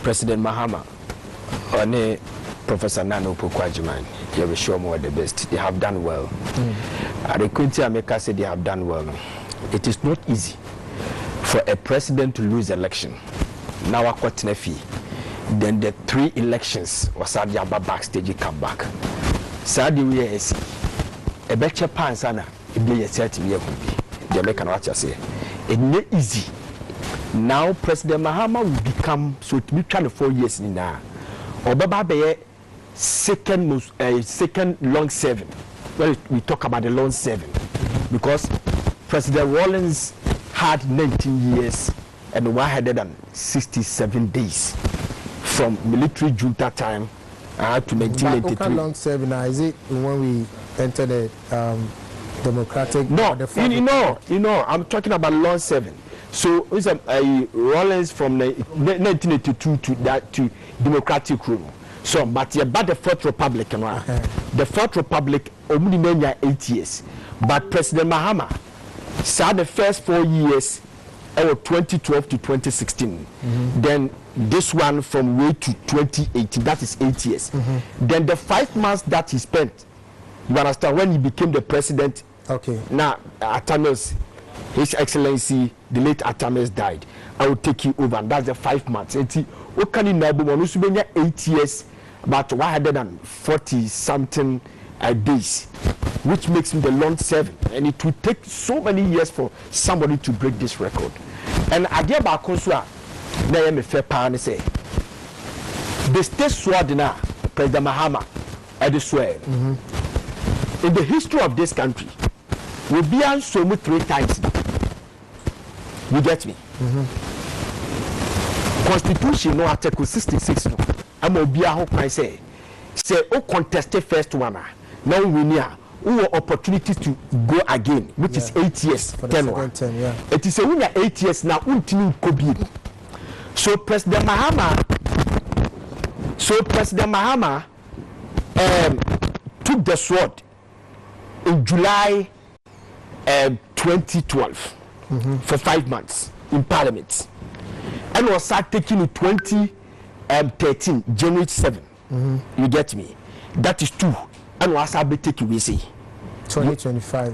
President Mahama and Professor Nano Pokwajiman, they will show more the best. They have done well. The Quincy America said they have done well. It is not easy for a president to lose election. Now I got a fee. Then the 3 elections was at the backstage come back. Sadi we is a better pansana. It be a certain year could be. The American watcher say it not easy. Now President Mahama will become so to be 4 years in now. Or Baba second long serving. Well, we talk about the long serving because President Rawlings had 19 years and 167 days from military junta time to 1983. Long serving now, is it when we enter the democratic? No, you know, I'm talking about long serving. So it's a Rawlings from 1982 to democratic rule. So, but the Fourth Republic, the Fourth Republic only 8 years. But President Mahama saw the first 4 years, 2012 to 2016. Then this one from way to 2018, that is 8 years. Then the 5 months that he spent, you understand, when he became the president. Okay. Now, Atamis, His Excellency, the late Atamis died. I will take you over, and that's the 5 months. What can you know? 8 years, about 140 something days, which makes him the long serving, and it will take so many years for somebody to break this record. And idea about Konsua, na yemi fair pan say the state sword now, President Mahama, I swear. In the history of this country, we be on so much 3 times. You get me? Constitution no article 66 no. I'm a be a hope I say o contested first one now we near who opportunity to go again, which is 8 years. It is a winner 8 years now. So President Mahama took the sword in July 2012 for 5 months in Parliament, and was start taking it 2013 January 7. You get me? That is 2. And was I be taking we say 2025.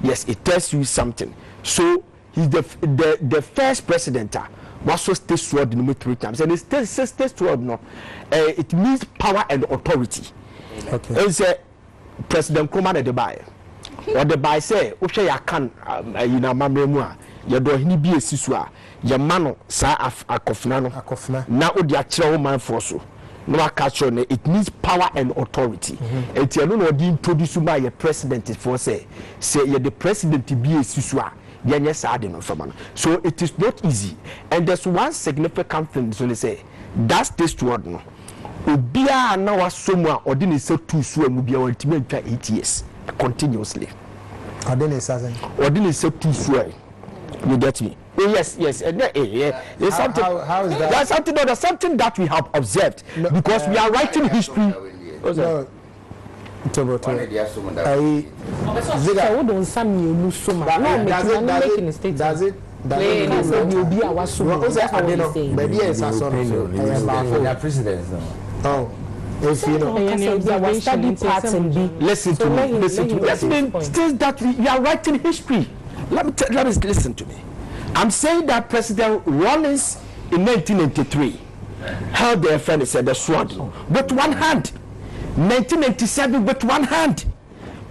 Yes, it tells you something. So he's the first president was so state sword in 3 times, and it's state sword no. It means power and authority. Okay. It's President Kumar de Baye. Or the Baye say, "Okay, I can you know mamremua. You do hini be esiswa. Ya mano sa akofna. Na odi achira man force. No catch on it means power and authority. And you know the introduce by your president for say you the president to be a siswa. So it is not easy. And there's one significant thing so they say that's this word no. Ubia now somewhere or didn't say 2 so and be ultimate 8 years continuously. Or didn't say 2 so. You get me? Yes, and there's something. How is that? There's something that we have observed because we are writing history. No. Does it? Oh. If you know, listen to me. Still that we are writing history. Let me listen to me. I'm saying that President Rawlings in 1993 held their friend said the sword with one hand. 1997 with one hand.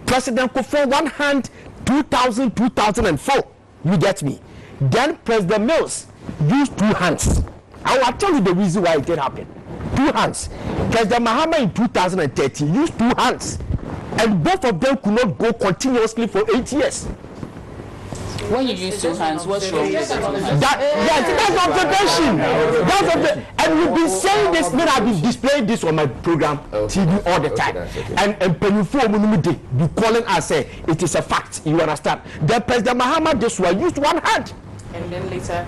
President Kufuor 1 hand. 2004. You get me? Then President Mills used 2 hands. I will tell you the reason why it did happen. 2 hands. President Mahama in 2013 used 2 hands, and both of them could not go continuously for 8 years. When you use 2 hands, what's wrong with 2 hands? That's observation. And we've been saying this. I've been displaying this on my program TV all the time. And Penufo Munumide be calling us say it is a fact. You understand? The President Mahama this one used 1 hand. And then later,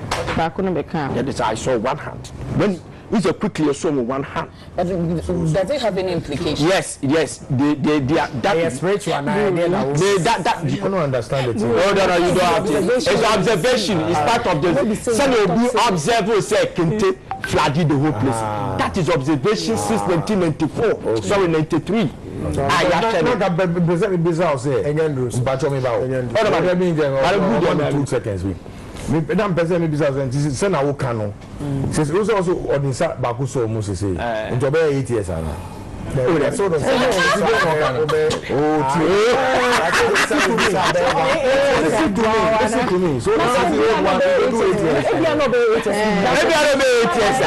I saw 1 hand. which are quickly or so with one hand. But does it have any implications? Yes. They are that spiritual. I don't understand it. No, you don't have to. It's observation. It's part of the. Some will be observe say Kente flooded the whole place. That is observation since 1994. Sorry, 93. I actually not present bizarre say. But me about 2 seconds. Me pedam person me bizarre say say na wo kan no. Says also odinsa baku so mo say. Nto be 8 years ana. Oh, that's so listen to me. So now the old one do it. Maybe I don't be 8 years.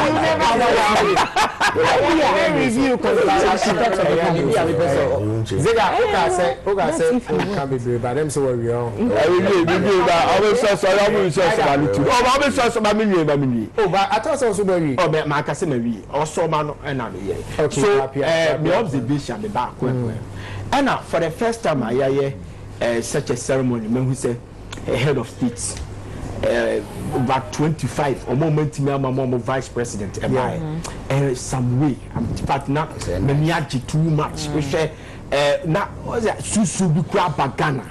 Review Ziegah, okay, say can be brave, but them say what we are. I will say so. I will say so. I will say so. Oh, but I thought also very. Oh, but my cousin maybe also man and so my observation the back and for the first time I hear such a ceremony when we say a head of state about 25 or moment me my vice president some way I'm partner me too much we say na susu bi kwa bagana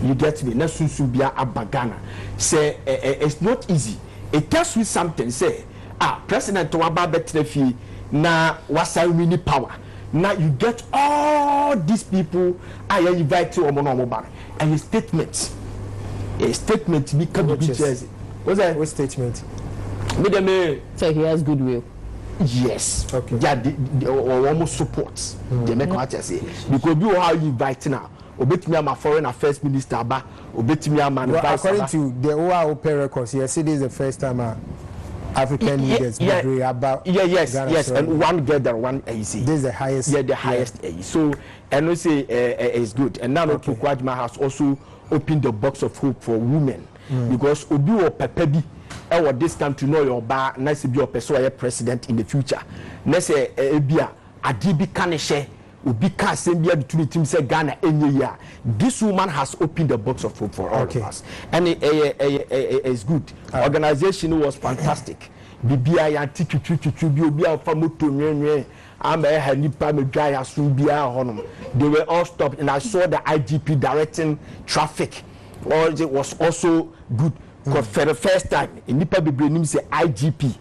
you get me na susu bia abagana say it's not easy. It tells you something say president to aba betrefi na wasa wini power. Now you get all these people I invite to Omono and a statement become Jersey. What's that? What statement? So he has goodwill. Yes. Okay. Yeah, the almost supports. They make what I say because you how you invite now. Obet me, I'm a foreign affairs minister. Obet me, I'm according to the OAOP records, yes, it is the first time. African leaders agree about yes, and one gather one AC. This is the highest. Yeah, the highest AC. So and we say it's good. And now Kwajima has also opened the box of hope for women because Obi or Pepebi, or this country know your bar, nice be your person president in the future. Nese Ebia Adibi Kaneshe. Obi can send the between team say Ghana any year. This woman has opened the box of hope for all of us, and it's good. Organization was fantastic. Bibia ya tiki bi obi afa moto nwenwe amba e hanipa medwa ya so bia honom. They were all stopped, and I saw the IGP directing traffic. All it was also good because for the first time in nipa bebre nim say IGP.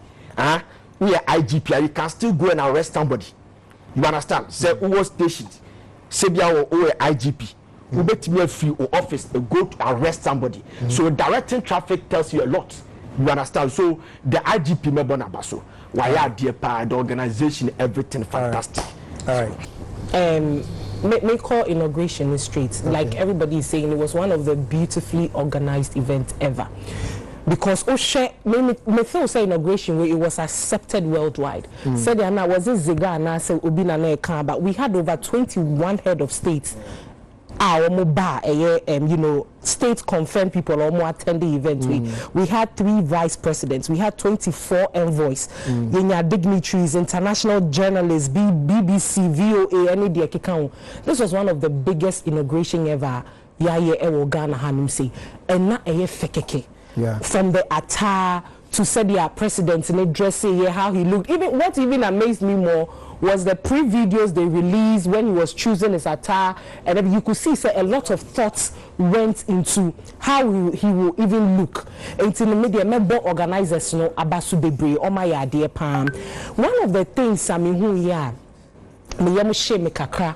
We are IGP, and you can still go and arrest somebody. You understand? Say who was stationed. Say bia or IGP. Who bet me free or office go to arrest somebody. So directing traffic tells you a lot. You understand? So the IGP member Nabaso. Why are the organization everything fantastic. All right. May call inauguration in streets. Like everybody is saying, it was one of the beautifully organized events ever. Because me feel say inauguration where it was accepted worldwide. Said there now was it Ziegah and I said Obina na but we had over 21 head of states. State confirmed people or more attend the event. We had 3 vice presidents, we had 24 envoys, dignitaries, international journalists, BBC, VOA, any day. This was one of the biggest inauguration ever. Yaa Yeboah Ghana Hanum say, and not fekeke. From the attire to say the president in a dressing how he looked. Even what even amazed me more was the pre-videos they released when he was choosing his attire, and then you could see a lot of thoughts went into how he will even look. Into the media member organizers, Abasu Bebre, or my idea palm. One of the things I mean who me shame kakra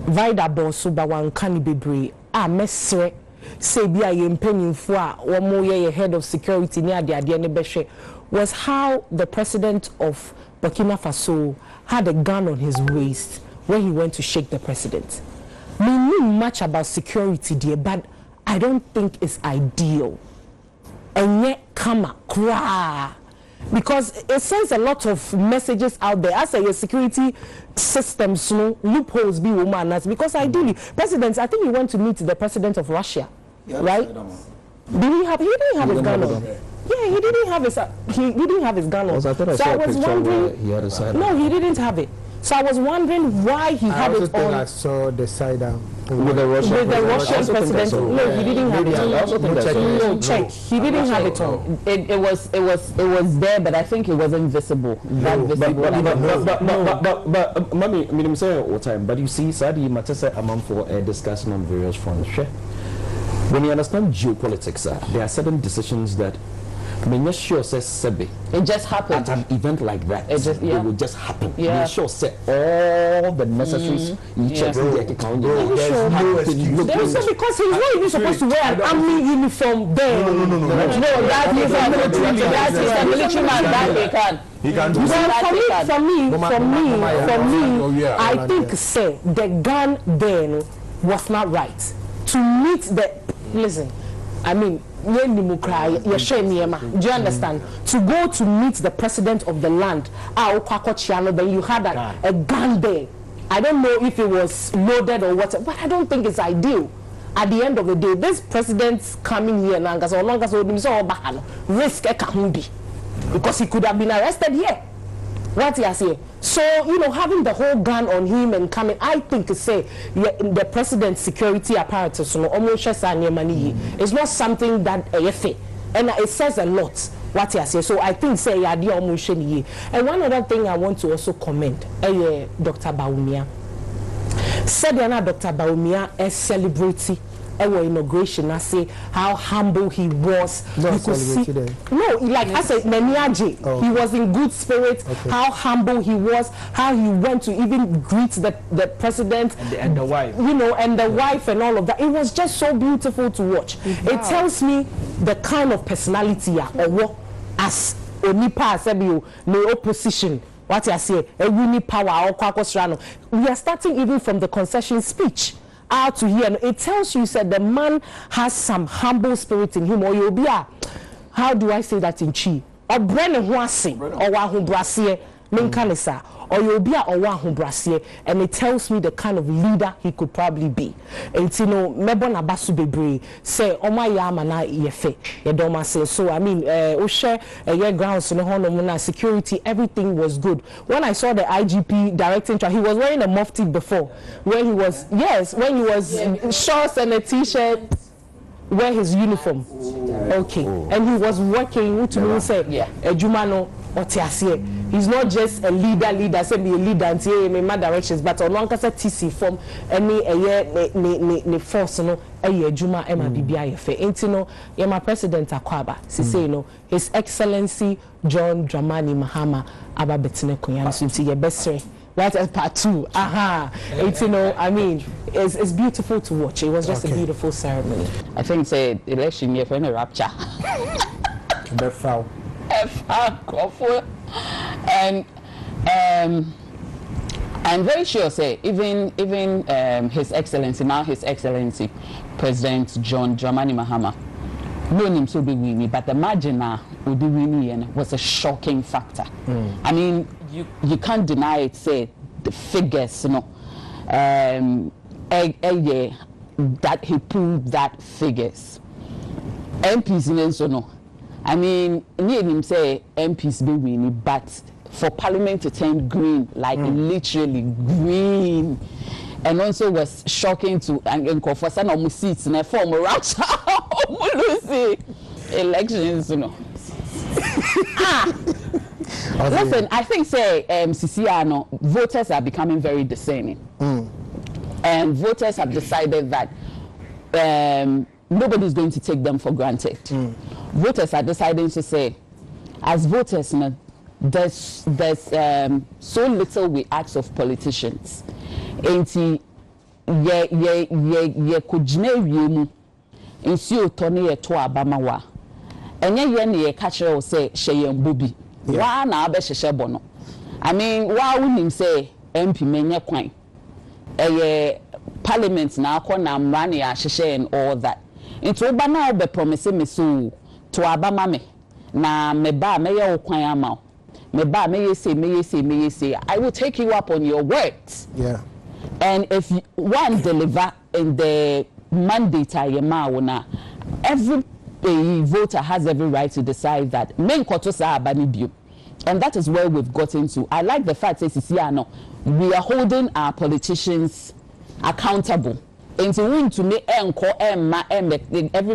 Vida Bosu Bawan Kani Bebre mesre say be a penny for one more year head of security near the Beshe was how the president of Burkina Faso had a gun on his waist when he went to shake the president. We knew much about security there, but I don't think it's ideal. And yet, because it sends a lot of messages out there. As a security systems, loopholes be woman. Because ideally, presidents, I think he went to meet the president of Russia, right? He didn't have his gun on. Yeah, he didn't have his gun on. I thought I saw a picture where he had a sign. No, he didn't have it. So I was wondering why he had it on. I saw the side with the Russian president. No, he didn't have it on. I also think that's no, check. He didn't have it on. It was there, but I think it wasn't visible. But mommy, I'm saying all time. But you see, Sadi Matessa among for a discussion on various fronts. When you understand geopolitics, there are certain decisions that sure says Sebe. It just happened. At an event like that, it will just happen. Yeah. Sure say all the necessaries you check the account. Because he's not even supposed to wear an army uniform there. No. That is a military man. That he can do. For me, I think say the gun then was not right to meet the. Listen, I mean. Do you understand? To go to meet the president of the land, then you had a gun there. I don't know if it was loaded or what, but I don't think it's ideal. At the end of the day, this president's coming here now, risk because he could have been arrested here. What you say? So, having the whole gun on him and coming, I think say the president's security apparatus, it's not something that and it says a lot. What you say? So I think say and one other thing I want to also comment, Dr. Bawumia said Dr. Bawumia a celebrity. Our inauguration, I say how humble he was. You could see, like I said, he was in good spirits. Okay. How humble he was, how he went to even greet the president and the wife, and the wife and all of that. It was just so beautiful to watch. Wow. It tells me the kind of personality as Onipa Asebio, no opposition. What I say, a winning power or we are starting even from the concession speech. Out to here, and it tells you said the man has some humble spirit in him, or you'll be how do I say that in Chi? Or Brennan Huasi, or Wahoo Brassier, Minkanisa, or you'll be or Wahoo Brassier, and it tells me the kind of leader he could probably be. And Mebon Abasu Bebre say, oh my yamana yefe, Yedoma say, so I mean, Oshe, a grounds in the Honomuna security, everything was good. When I saw the IGP directing, he was wearing a mufti before, when he was shorts and a t-shirt, wear his uniform. Okay. And he was working to me say, Jumano Otiasie. He's not just a leader, say be a leader and say my directions, but on long TC form any ne force Juma Emma BBIF. Ain't my president Akwaba. Say His Excellency John Dramani Mahama Aba Betine Koyan Sunti your best right part 2. It's I mean it's beautiful to watch. It was just a beautiful ceremony. I think say election year for a rapture. The foul. And I'm very sure say even His Excellency President John Dramani Mahama no name so be winning, but the margin would be winning was a shocking factor. I mean you can't deny it, say the figures, that he proved that figures. MPs I mean, him say MPs be winning, but for Parliament to turn green, like literally green, and also was shocking to and for some of seats in a form of rapture, elections, Listen, I think say CCR voters are becoming very discerning, and voters have decided that nobody's going to take them for granted. Voters are deciding to say, as voters, there's so little we ask of politicians. Enti ye kujine wiemu insi otone ye to abamawa. Enye ye ne ye ka kire say sheye mbobi. Wa na abe hyehyɛ bono. I mean, wa wunim say MP menye kwan. Parliament na akọ na mra ne ya hyehyɛ and all that. Into oba na obe promise me so to abama me na meba me ye okwan ama meba me say I will take you up on your words. Yeah. And if one deliver in the mandate every voter has every right to decide that men koto sa abani bio And that is where we've gotten to. I like the fact that we are holding our politicians accountable. And so to me, every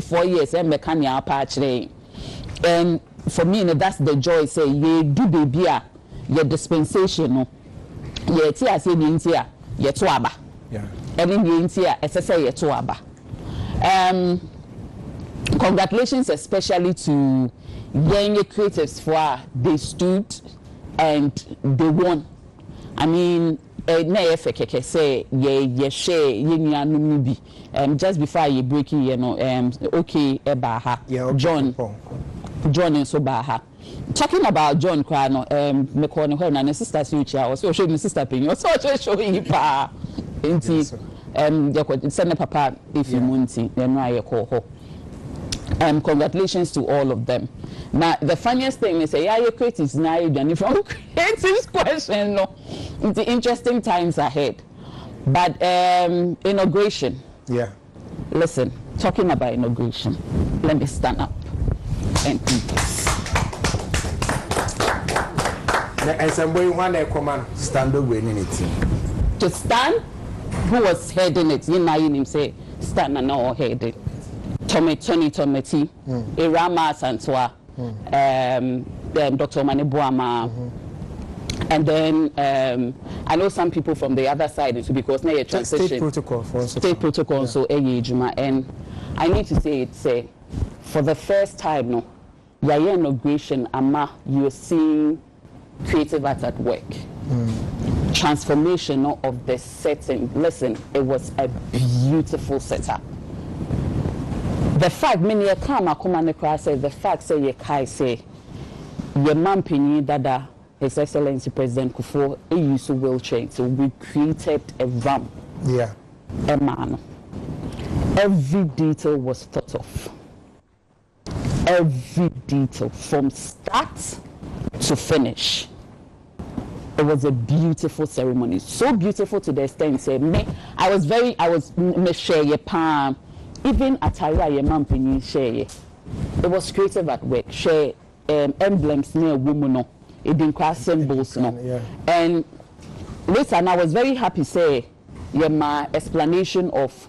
4 years, and for me, that's the joy. Say, ye do baby, ye dispensation, ye tia say nintia, ye tuaba. Yeah. And in nintia, SSA ye tuaba. Congratulations, especially to young creatives for they stood and they won. I mean, say ye share ye just before you break it, okay, Ebaha, yeah, John and Sobaha. Talking about John Crano, me calling her and sister future, or so showing sister pin, or so showing pa. Send a papa if you munti, then I call her. Congratulations to all of them. Now, the funniest thing is, Yaa Yeboah critics now you from creative question. No, it's the interesting times ahead. But inauguration. Yeah. Listen, talking about inauguration, let me stand up and do this. And somebody want to command stand up winning it. To stand, who was heading it? You know, him say stand and now headed. Tony, Irama Santua, Dr. Manibuama, and then I know some people from the other side because now transition. State protocol. So and I need to say it. For the first time, no, Yaa inauguration, you are seeing creative art at work. Transformation of the setting. Listen, it was a beautiful setup. The fact, many a come, I say the fact say ye kai say ye mampini dada His Excellency President Kufuor used a wheelchair, so we created a ramp. Yeah. A man. Every detail was thought of. Every detail from start to finish. It was a beautiful ceremony, so beautiful to the extent say me. I was me share your palm. Even Atara your mom pinyin share. It was creative at work. Share emblems near woman. It didn't cross symbols no. Yeah. And later, and I was very happy say my explanation of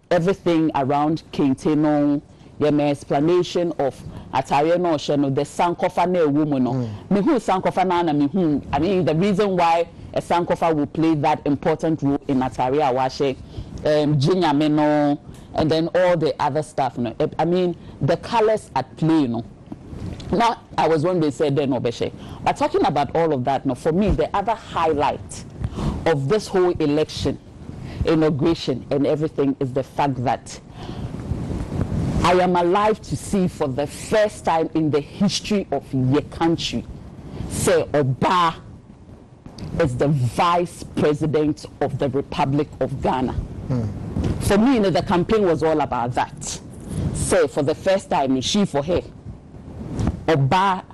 everything around Kenteno. My explanation of Atara no shano the sankofa near woman no. Me who sankofa na me who. I mean the reason why a sankofa will play that important role in Atara washe Jinya meno. And then all the other stuff, I mean, the colors at play, Now, I was one they said, no, but talking about all of that, for me, the other highlight of this whole election, inauguration, and everything is the fact that I am alive to see for the first time in the history of your country, say, Oba is the Vice President of the Republic of Ghana. For me, the campaign was all about that. So for the first time, she for her, Oba,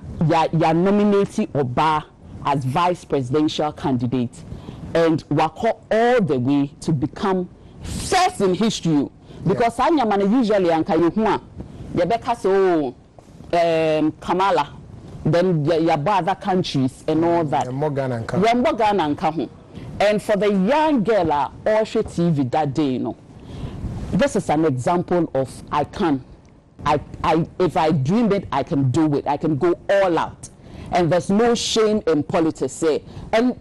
you're nominating Oba as vice presidential candidate, and walk all the way to become first in history. Because I am usually Ankayuhua, Rebecca so Kamala, then your other countries and all that. Morgan and Kahu. And for the young girl, Osho TV that day, this is an example of if I dream it, I can do it. I can go all out. And there's no shame in politics, say. And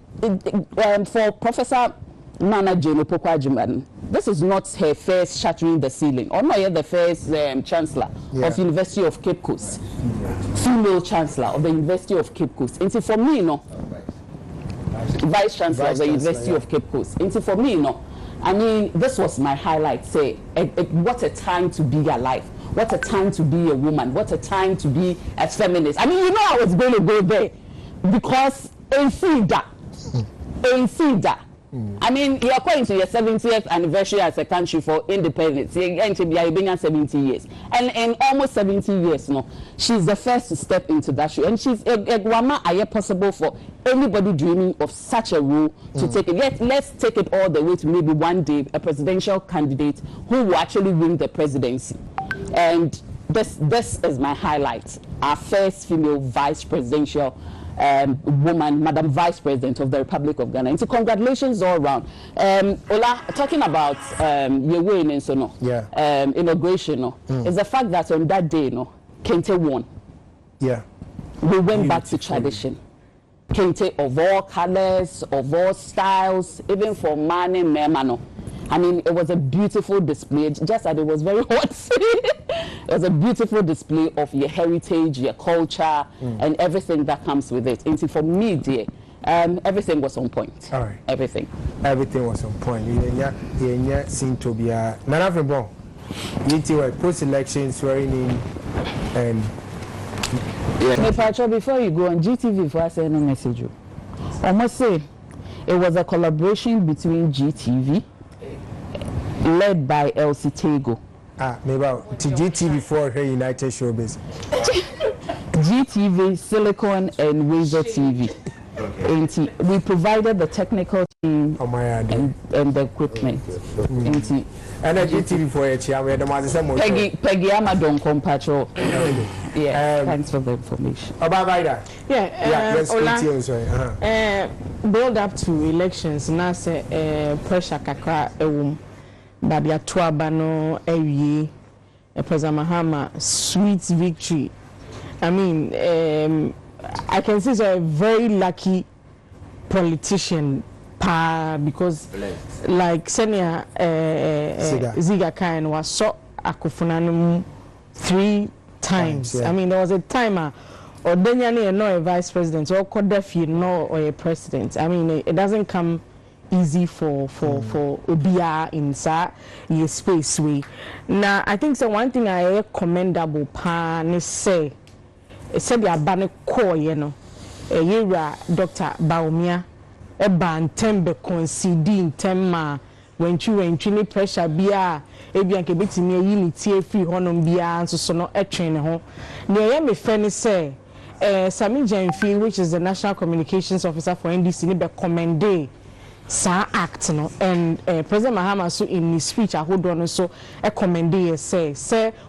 for Professor Nana Jane Opoku-Agyeman, this is not her first shattering the ceiling. Or not yet the first chancellor of University of Cape Coast. Female chancellor of the University of Cape Coast. And so for me, Vice Chancellor of the University of Cape Coast. And so for me, I mean, this was my highlight. Say, what a time to be alive. What a time to be a woman. What a time to be a feminist. I mean, I was going to go there because Ziegah. I mean, you're going to your 70th anniversary as a country for independence. You're going to be 70 years. And in almost 70 years, she's the first to step into that shoe. And she's a possible for anybody dreaming of such a role to take it. Let's take it all the way to maybe one day a presidential candidate who will actually win the presidency. And this is my highlight. Our first female vice presidential woman, Madam Vice President of the Republic of Ghana. And so congratulations all around. Ola, talking about inauguration, is the fact that on that day, Kente won. Yeah. We went back to tradition. Kente of all colors, of all styles, even for man and memano. I mean, it was a beautiful display, just that it was very hot. It was a beautiful display of your heritage, your culture, and everything that comes with it. And for me, dear, everything was on point. All right. Everything was on point. You seem to be a non-african. Post-election swearing in and... Yeah. Before you go on GTV, for us, send a message. I must say, it was a collaboration between GTV, led by Elsie Tego. Maybe to GTV for her United Showbiz. GTV, Silicon, and Weasel TV. Okay. We provided the technical team and the equipment. And a GTV for a chair where the mother Peggy Amadon Compatrol. Yeah, thanks for the information. Build up to elections, now say pressure kakra but ya tuabano ewie President Mahama sweet victory. I mean, I can say he's a very lucky politician because like Senia Ziegah kind was so akufunanum 3 times. Yeah. I mean, there was a timer or then no a vice president or Kodafi no or a president. I mean, it doesn't come easy for Obia in your space way. Now, I think so one thing I commendable pan say said the abane ko yera Dr. Baumia e ban tembe conceding temma when you pressure bia ebian ke betimi yi ni tie free honom bia so no etwen ho ne me fe say Sami Jenfi, which is the National Communications Officer for NDC, ni be commende sa act no and President Mahama so in his speech I hold on so commende say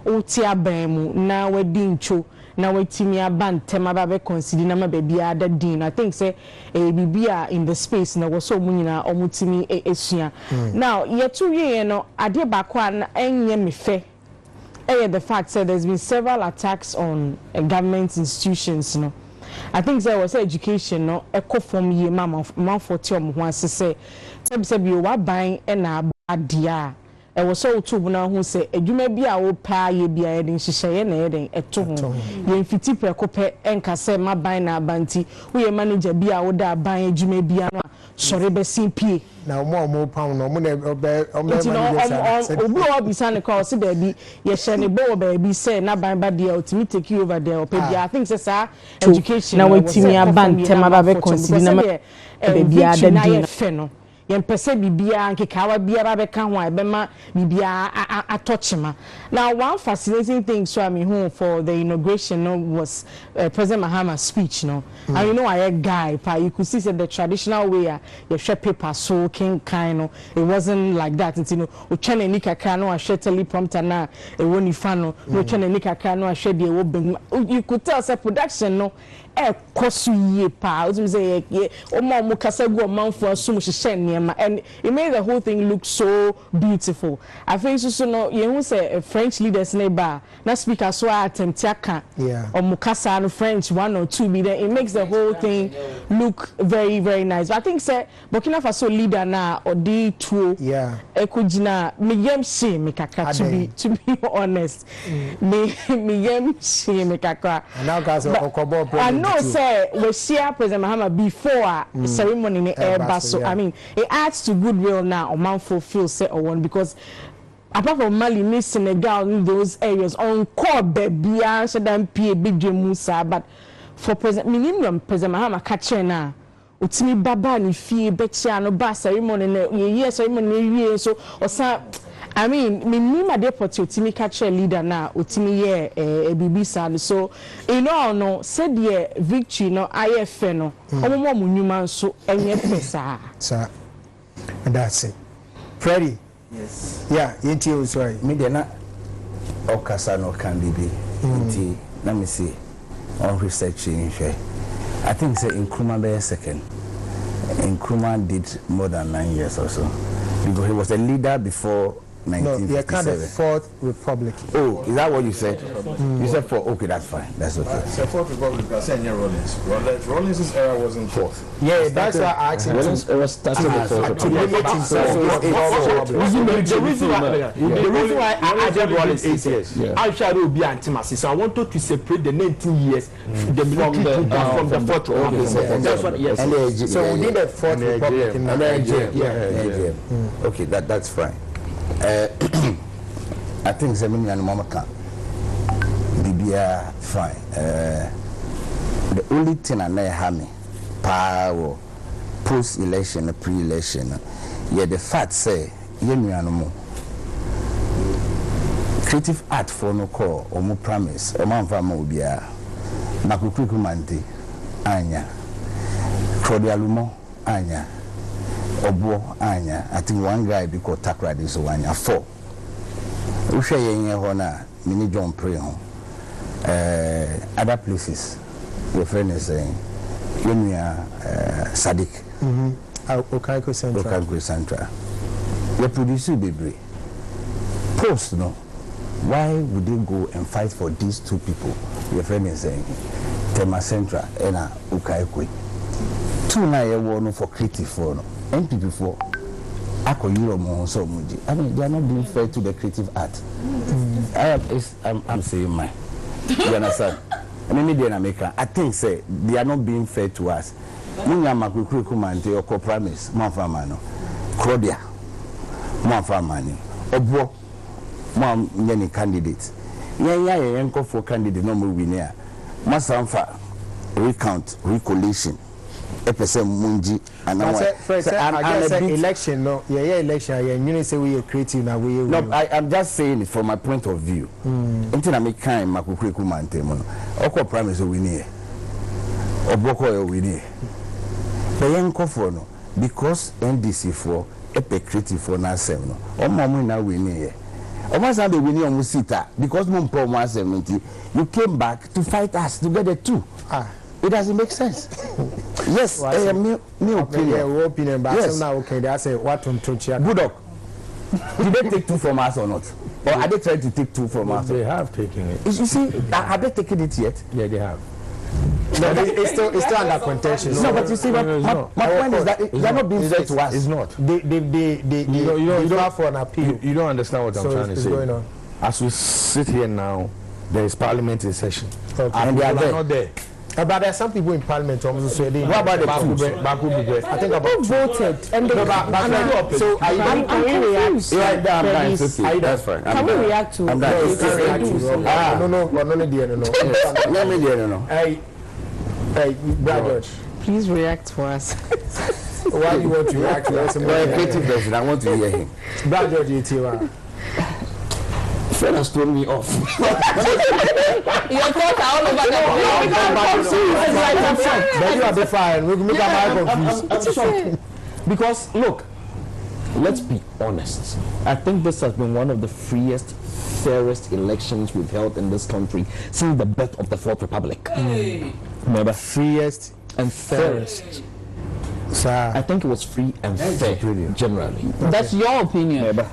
otia ban mu na wadi ncho na wetimi aban tema ba be consider na ma baby ada din. I think say bibia in the space na wo so mu nyina omutimi esua now yetu ye no ade ba kwa na enye me fe the fact that there's been several attacks on government institutions no. I think there was education no echo from ye mama for tiom ho asese say bi wa ban na adia e was so to na ho say adwuma bi a wo pa ye bia ye den hihye na ye den eto ho ye mfiti prekope enka say ma ban na abanti wo ye manager bi a wo da ban adwuma bia no sori be simpie na mo pound no mo na obi obisa ne call say baby ye share ne bo baby say na ban ba dia ultimate take you over there opedia. I think say education na wetimi aban tema ba be consider na baby ada din yen pese bibia nkekawa biara be ka ho ebema bibia atochema. Now one fascinating thing so I mean who for the inauguration no was President Mahama's speech no. And you know I a guy pa you could see the traditional way you share paper so king kind no it wasn't like that you know o chane ni kakra no a share teleprompter na e woni fa no o chane ni kakra no a share de wo you could tell say production no kosu ye pa o say o mo kasa go manfo asum hye and it made the whole thing look so beautiful. I think so no you who say French leaders neighbor na speaker so attempt aka or mukasa no French 1 or 2 be there it makes the whole thing look very very nice. But I think say Burkina Faso leader na or the two ekujina me yem she me kaka to be honest me yem she me kaka now guys I know say we share President Mahama before ceremony in Airbaso. I mean it adds to goodwill now or man fulfill say or one because apart from Mali, Senegal in those areas on core baby so dan pie big Musa but for President Mahama catcher na utimi baba ni fie becha no ba ceremony na ye ceremony so osa I mean minima deport utimi catcher leader na utimi ye bibisa so you know no said ye victory no IF no omo munuma so enye pesa sir. And that's it. Freddie. Yes. Yeah, you sorry. Me de na okasa no can be. Na me see on research in hwe. I think say Nkrumah be second. Nkrumah did more than 9 years or so because he was a leader before 1957. No, kind of fourth republic. Oh, is that what you said? You said fourth. Okay, that's fine. That's okay. The fourth republic. I said Rawlings' era wasn't fourth. Yeah, that's why I asked him. Rawlings era started before. To limit himself. The reason why I did Rawlings 8 years. I shall be anti-massy. So I wanted to separate the 19 years from the fourth republic. That's what. Yes. So we did the fourth republic in Nigeria. Yeah. Okay, that's fine. I think Zemini and Mama can be fine. The only thing I know have me power post-election, pre-election, yeah, the fact say you creative art for no call or more promise or man from Mobia Makuku Manti Anya Claudia Lumo Anya Obo Anya. I think one guy be called Takra this one Anya 4. Usha Yenya Hona Mini John Pray home. Other places your friend is saying Yemia Sadik Okaiko Central. The producer Bibri post no. Why would they go and fight for these two people? Your friend is saying Tema Central and Okaiko. 2 na year for creative for no. NPP4 Ako Euro so muji. I mean, they are not being fair to the creative art. I'm saying mine. You understand? I mean, they are American. I think say they are not being fair to us. Munya Makuku Kumante or Promise, Manfamano, Claudia, Manfamani, Obo, Mam Yenny candidates. Yeah, for candidate no more winner. Masamfa recount, recollation. Munji and I said election no election you say we are creative now we no I'm just saying it from my point of view until I make kind Makuku Mante mono oko promise we need oboko we need the young for no because NDC for a creative for na sem no o mamu na we need o ma say we need omusita because mum pro mo 70 you came back to fight us together too. It doesn't make sense. Yes, me opinion, but yes. Now okay, they say what on Good luck. Did they take 2 from us or not? Or are they trying to take 2 from us? They have taken it. You see, have they taken it yet? Yeah, they have. No, it's still under contention. No, but you see, my point is that they are not being fair to us. It's not. You don't have for an appeal. You don't understand what I'm trying to say. Going on. As we sit here now, there is parliament in session, and they are not there. But there are some people in parliament also say they. What about the two? I think about voted and they so can we react? That's fine. Can we react to? No. Let me hear no. Hey, Brad George, please react for us. Why do you want to react to us? Creative person, I want to hear him. Brad George, you Friend has thrown me off. Your thoughts are all over But you are the fine. We make our confused. Because look, let's be honest. I think this has been one of the freest, fairest elections we've held in this country since the birth of the Fourth Republic. Remember, freest and fairest. Sir. I think it was free and fair generally. That's your opinion. But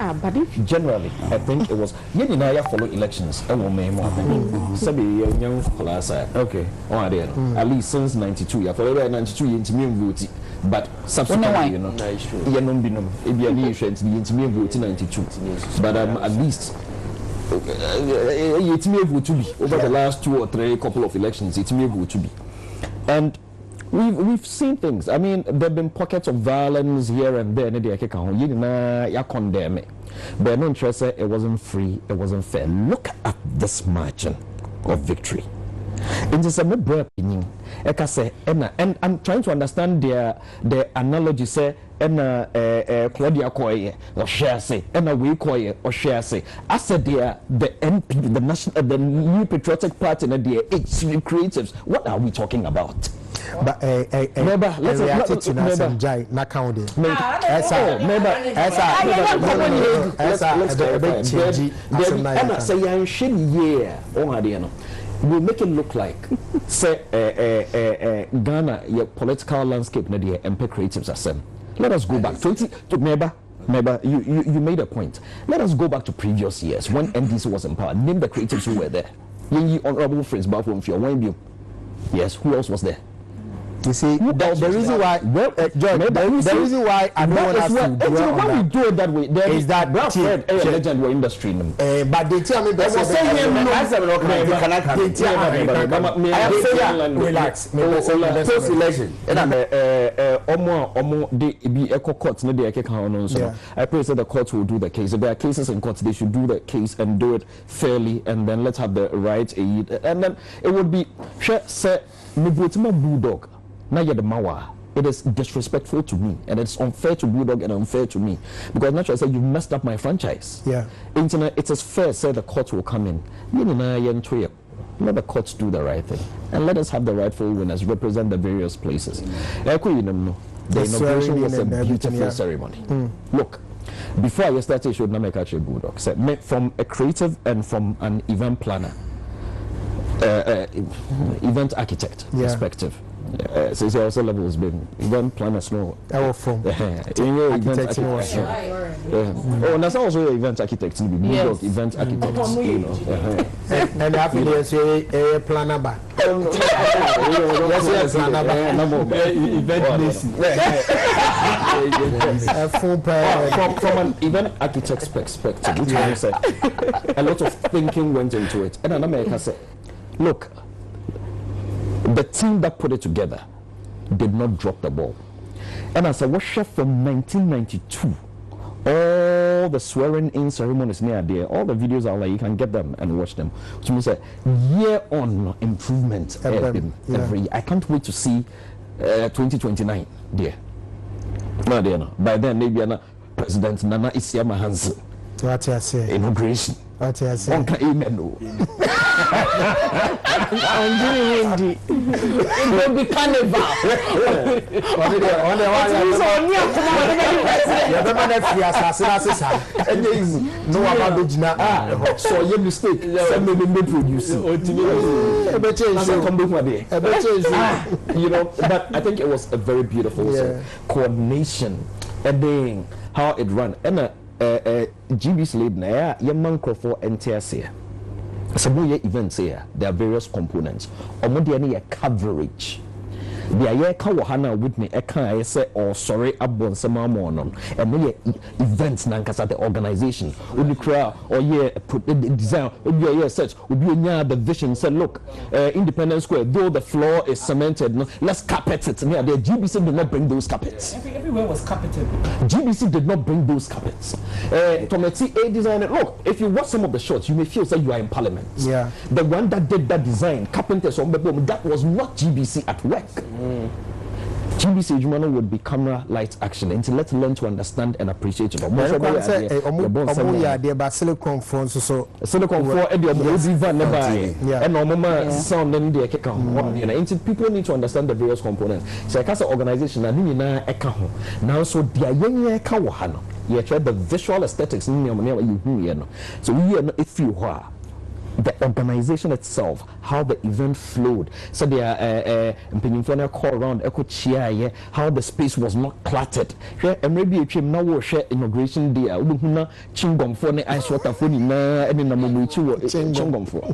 generally, I think it was. You didn't follow elections. Okay. At least since '92. Yeah, for 92 you but subsequently, you know, but at least over the last 2 or 3 couple of elections, it's me to be, and. We've seen things. I mean, there have been pockets of violence here and there. You condemn it. But no interest, it wasn't free, it wasn't fair. Look at this margin of victory. It is a opinion. And I'm trying to understand their analogy. Say, Claudia Koye or share say, we Koye or share say. I said the NP, the New Patriotic Party, and the creatives. What are we talking about? But let's react to Nasanjai Nakaudi. will make it look like say Ghana your political landscape na the MP creatives are. Let us go back 20 to Meba, you made a point. Let us go back to previous years when NDC was in power. Name the creatives who were there. Yengi honorable friends back from Fiona. Yes, who else was there? You see, the reason why, George, the reason why I don't want us to dwell on that, we do it that way, is that Bradford a legend industry. But they tell me that relax. Post-election, I pray that the court will do the case. If there are cases in court, they should do the case and do it fairly, and then let's have the right aid, and then it would be bulldog. It is disrespectful to me, and it's unfair to Bulldog and unfair to me, because naturally I said you messed up my franchise. Yeah. Internet, it is fair. Say the courts will come in. Let the courts do the right thing, and let us have the rightful winners represent the various places. The inauguration was a beautiful ceremony. Look, before I started, I should not make a Bulldog. From a creative and from an event planner, event architect perspective. So it's also levels been event planners no. Our form. Event architect. Oh, that's also event architect. Yes. Event architect. You know. And after they say planner back. Yes, planner back. Event from an event architect's perspective, which I said, a lot of thinking went into it. And America said, look, the team that put it together did not drop the ball. And as I watched from 1992, all the swearing-in ceremonies near there, all the videos are like you can get them and watch them. Which means a year-on improvement every year. I can't wait to see 2029 there. No, there no. By then maybe President Nana Isiama Hansen. What I say? Inauguration. What I say? Amen. It will be carnival. So your mistake. You know, but I think it was a very beautiful coordination and then how it ran. And GB's lead na young man for NTS. Some events here, there are various components. Omodiani coverage. The aye kawahana with me I say or sorry abon sama monon and me events nankasa the organization would be crowd or design would be search would be the vision said look Independence Square though the floor is cemented no, let's carpet it near the GBC did not bring those carpets. Everywhere was carpeted. GBC did not bring those carpets. Tometi A designer, look, if you watch some of the shots you may feel that you are in parliament. Yeah. The one that did that design, carpenters on the boom, that was not GBC at work. GBC Jumano would be camera light action until let's learn to understand and appreciate it. Silicon phones so Silicon phone and sound then the people need to understand the various components. So as an organization now so you try the visual aesthetics so if you are the organization itself, how the event flowed. So they are call around how the space was not cluttered. And maybe a team now will share inauguration day. Chingom for the ice water for the and in the moment chingom for.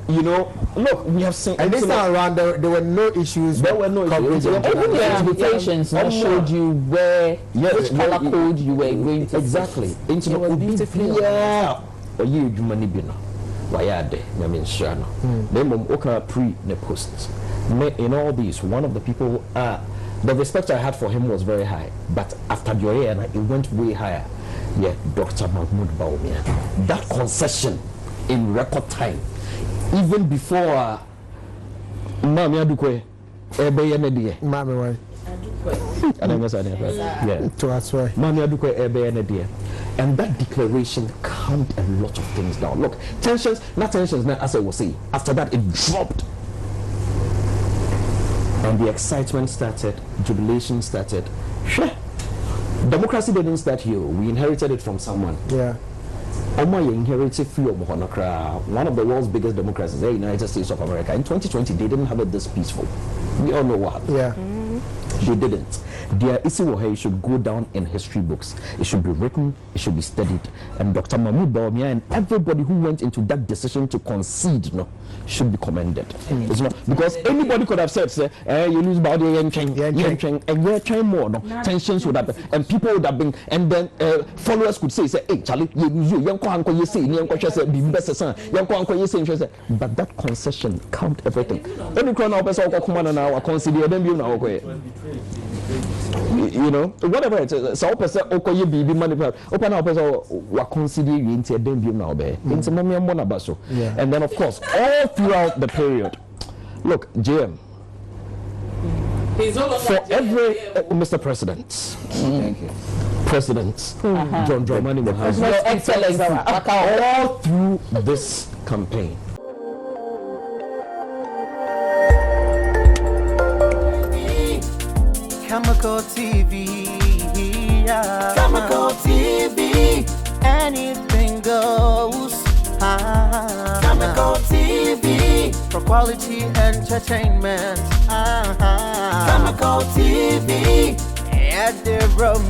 You know, look, we have seen. And this time around, there were no issues. There were no issues. Even the invitations showed you where, which color code you were going to. Exactly. Into the beautifully. Yeah. Or you money bina. Wayade. I mean, sure. Then oka pre ne posts. In all these, one of the people, the respect I had for him was very high. But after your year, it went way higher. Yeah, Dr. Mahmoud Baumia. That concession in record time, even before Mami Adukwe. Mami why? Yeah. That's why. Mami Adukwe and that declaration calmed a lot of things down. Look, tensions, not tensions, as I was saying. After that, it dropped. and the excitement started, jubilation started. Sure. Democracy didn't start here. We inherited it from someone. Yeah. Inherited one of the world's biggest democracies, the United States of America. In 2020, they didn't have it this peaceful. We all know what happened. Yeah. They didn't. Their issue should go down in history books. It should be written, it should be studied. And Dr. Mahmoud Bawumia and everybody who went into that decision to concede should be commended. It's not because anybody could have said, you lose body and train more. Tensions would have been, and people would have been, and then followers could say, hey, Charlie, but that concession count everything. You know, whatever it is, so person okoye bibi money open up person wa consider you into dem bi na obe into mommy mo na baso. And then of course all throughout the period, look, JM, for every Mr. President, thank you, President John Dramani Mahama, excellence all through this campaign. Khemical TV, yeah. Khemical TV, anything goes. Khemical TV, for quality entertainment. Khemical TV, at the room.